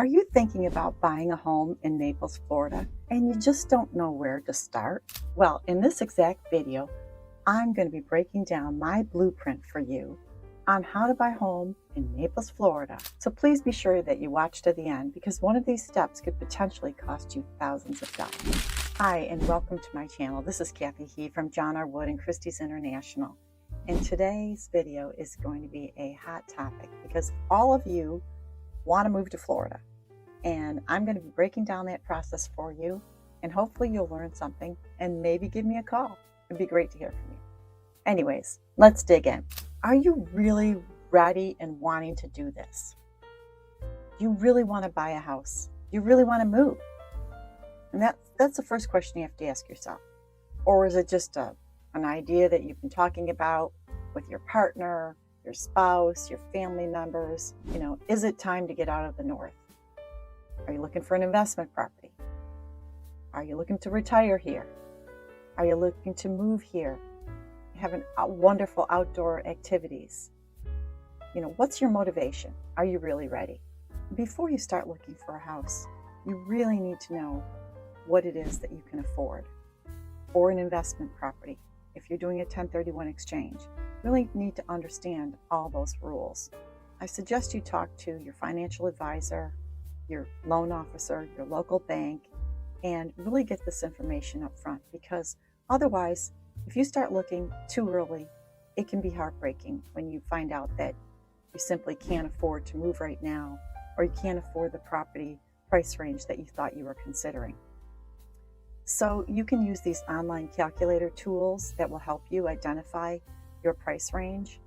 Are you thinking about buying a home in Naples, Florida, and you just don't know where to start? Well, in this exact video, I'm going to be breaking down my blueprint for you on how to buy a home in Naples, Florida. So please be sure that you watch to the end because one of these steps could potentially cost you thousands of dollars. Hi, and welcome to my channel. This is Kathy Khee from John R. Wood and Christie's International. And today's video is going to be a hot topic because all of you want to move to Florida. And I'm going to be breaking down that process for you, and hopefully you'll learn something and maybe give me a call. It'd be great to hear from you. Anyways, let's dig in. Are you really ready and wanting to do this? Do you really want to buy a house? Do you really want to move? And that's the first question you have to ask yourself. Or is it just an idea that you've been talking about with your partner, your spouse, your family members? You know, is it time to get out of the north? Are you looking for an investment property? Are you looking to retire here? Are you looking to move here? Having wonderful outdoor activities? You know, what's your motivation? Are you really ready? Before you start looking for a house, you really need to know what it is that you can afford, or an investment property. If you're doing a 1031 exchange, you really need to understand all those rules. I suggest you talk to your financial advisor, your loan officer, your local bank, and really get this information up front, because otherwise, if you start looking too early, it can be heartbreaking when you find out that you simply can't afford to move right now, or you can't afford the property price range that you thought you were considering. So you can use these online calculator tools that will help you identify your price range.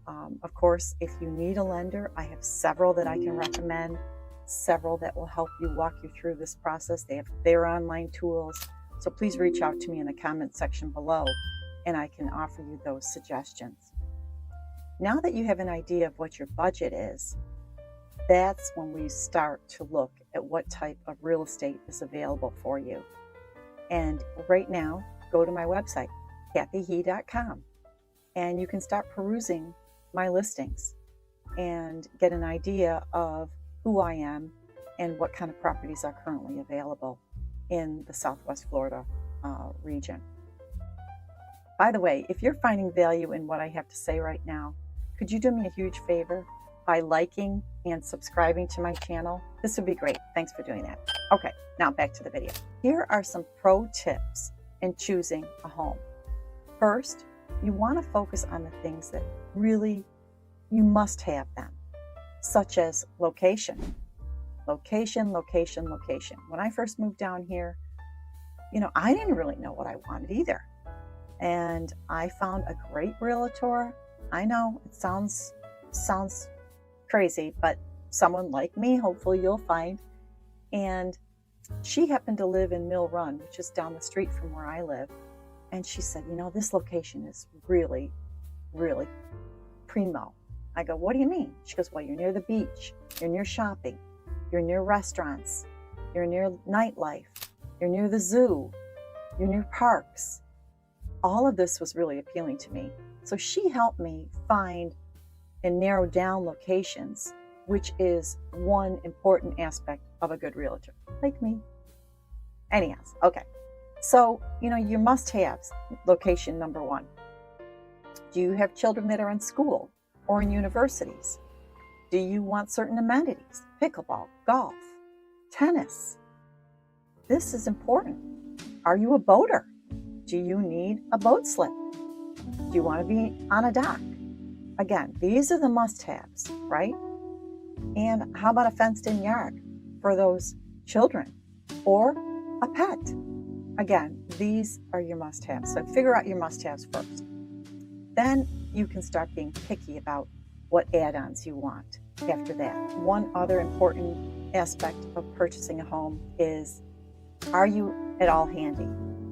Of course, if you need a lender, I have several that I can recommend, several that will help you walk you through this process. They have their online tools. So please reach out to me in the comment section below and I can offer you those suggestions. Now that you have an idea of what your budget is, that's when we start to look at what type of real estate is available for you. And right now, go to my website, kathykhee.com, and you can start perusing my listings and get an idea of who I am and what kind of properties are currently available in the Southwest Florida region. By the way, if you're finding value in what I have to say right now, could you do me a huge favor by liking and subscribing to my channel? This would be great. Thanks for doing that. Okay, now back to the video. Here are some pro tips in choosing a home. First, you want to focus on the things that really you must have them, such as location. Location, location, location. When I first moved down here, you know, I didn't really know what I wanted either. And I found a great realtor. I know it sounds crazy, but someone like me, hopefully you'll find. And she happened to live in Mill Run, which is down the street from where I live. And she said, you know, this location is really, really primo. I go, what do you mean? She goes, well, you're near the beach, you're near shopping, you're near restaurants, you're near nightlife, you're near the zoo, you're near parks. All of this was really appealing to me. So she helped me find and narrow down locations, which is one important aspect of a good realtor, like me. Anyhow, okay. So, you know, your must-haves, location number one. Do you have children that are in school or in universities? Do you want certain amenities? Pickleball, golf, tennis. This is important. Are you a boater? Do you need a boat slip? Do you want to be on a dock? Again, these are the must-haves, right? And how about a fenced-in yard for those children or a pet? Again, these are your must-haves. So figure out your must-haves first. Then you can start being picky about what add-ons you want after that. One other important aspect of purchasing a home is, are you at all handy?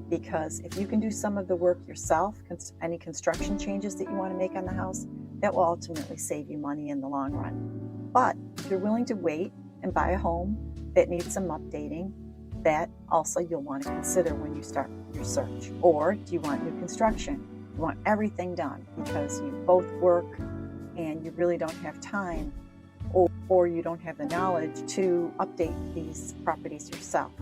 Because if you can do some of the work yourself, any construction changes that you want to make on the house, that will ultimately save you money in the long run. But if you're willing to wait and buy a home that needs some updating, that also you'll want to consider when you start your search. Or do you want new construction? You want everything done because you both work and you really don't have time, or or you don't have the knowledge to update these properties yourself.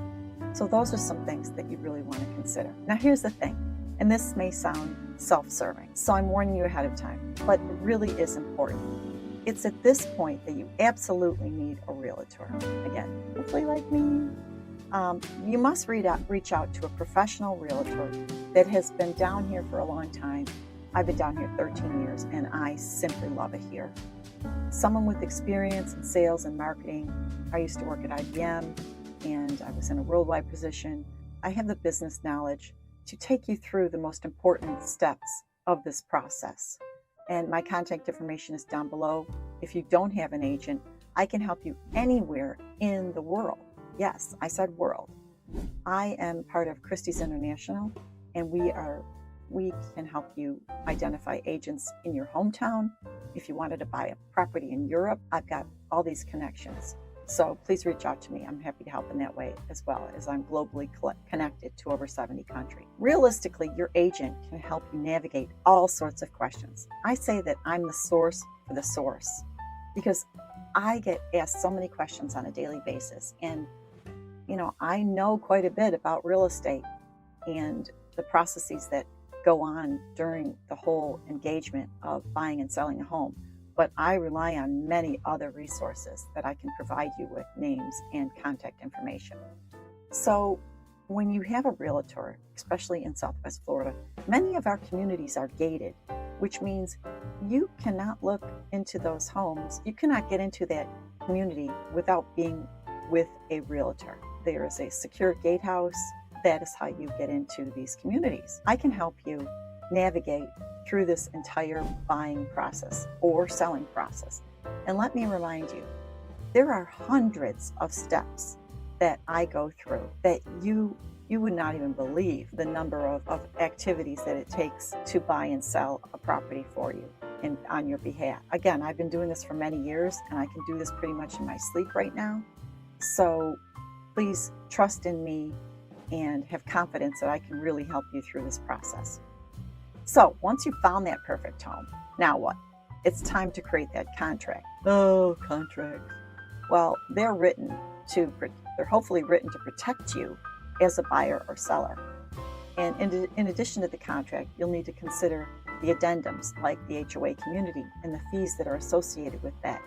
So those are some things that you really want to consider. Now here's the thing, and this may sound self-serving, so I'm warning you ahead of time, but it really is important. It's at this point that you absolutely need a realtor. Again, hopefully like me. You must reach out to a professional realtor that has been down here for a long time. I've been down here 13 years and I simply love it here. Someone with experience in sales and marketing. I used to work at IBM and I was in a worldwide position. I have the business knowledge to take you through the most important steps of this process. And my contact information is down below. If you don't have an agent, I can help you anywhere in the world. Yes, I said world. I am part of Christie's International, and we can help you identify agents in your hometown. If you wanted to buy a property in Europe, I've got all these connections. So please reach out to me. I'm happy to help in that way, as well as I'm globally connected to over 70 countries. Realistically, your agent can help you navigate all sorts of questions. I say that I'm the source for the source because I get asked so many questions on a daily basis. And, I know quite a bit about real estate and the processes that go on during the whole engagement of buying and selling a home. But I rely on many other resources that I can provide you with names and contact information. So when you have a realtor, especially in Southwest Florida, many of our communities are gated, which means you cannot look into those homes. You cannot get into that community without being with a realtor. There is a secure gatehouse. That is how you get into these communities. I can help you navigate through this entire buying process or selling process. And let me remind you, there are hundreds of steps that I go through that you would not even believe the number of activities that it takes to buy and sell a property for you and on your behalf. Again, I've been doing this for many years and I can do this pretty much in my sleep right now. So please trust in me and have confidence that I can really help you through this process. So once you've found that perfect home, now what? It's time to create that contract. Oh, contracts. Well, they're hopefully written to protect you as a buyer or seller. And in addition to the contract, you'll need to consider the addendums like the HOA community and the fees that are associated with that.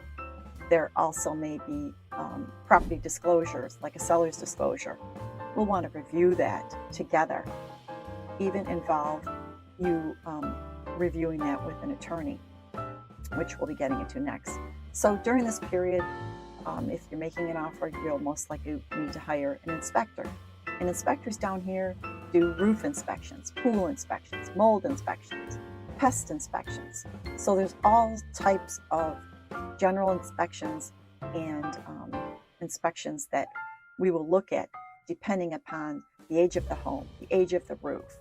There also may be property disclosures like a seller's disclosure. We'll want to review that together, even involve you reviewing that with an attorney, which we'll be getting into next. So during this period, if you're making an offer, you'll most likely need to hire an inspector. And inspectors down here do roof inspections, pool inspections, mold inspections, pest inspections. So there's all types of general inspections and inspections that we will look at depending upon the age of the home, the age of the roof.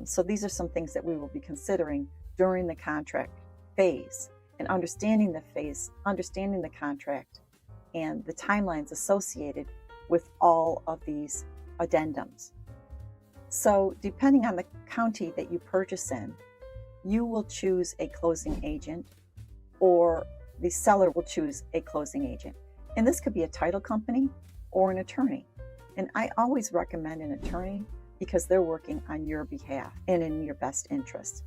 So these are some things that we will be considering during the contract phase, and understanding the contract and the timelines associated with all of these addendums. So depending on the county that you purchase in, you will choose a closing agent or the seller will choose a closing agent. And this could be a title company or an attorney. And I always recommend an attorney because they're working on your behalf and in your best interest.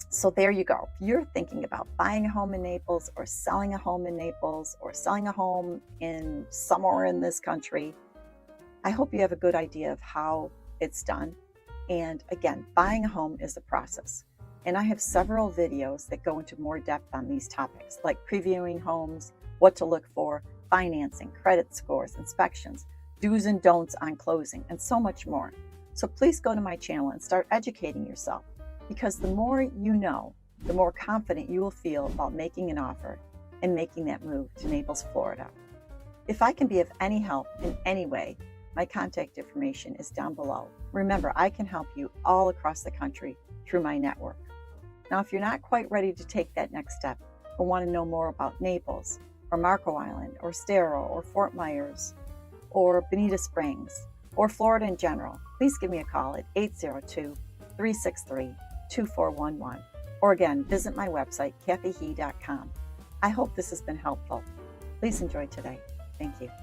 So there you go. If you're thinking about buying a home in Naples or selling a home in Naples or selling a home in somewhere in this country, I hope you have a good idea of how it's done. And again, buying a home is a process. And I have several videos that go into more depth on these topics, like previewing homes, what to look for, financing, credit scores, inspections, do's and don'ts on closing, and so much more. So please go to my channel and start educating yourself, because the more you know, the more confident you will feel about making an offer and making that move to Naples, Florida. If I can be of any help in any way, my contact information is down below. Remember, I can help you all across the country through my network. Now, if you're not quite ready to take that next step or want to know more about Naples or Marco Island or Stero or Fort Myers or Bonita Springs or Florida in general, please give me a call at 802-363-2411. Or again, visit my website, kathykhee.com. I hope this has been helpful. Please enjoy today. Thank you.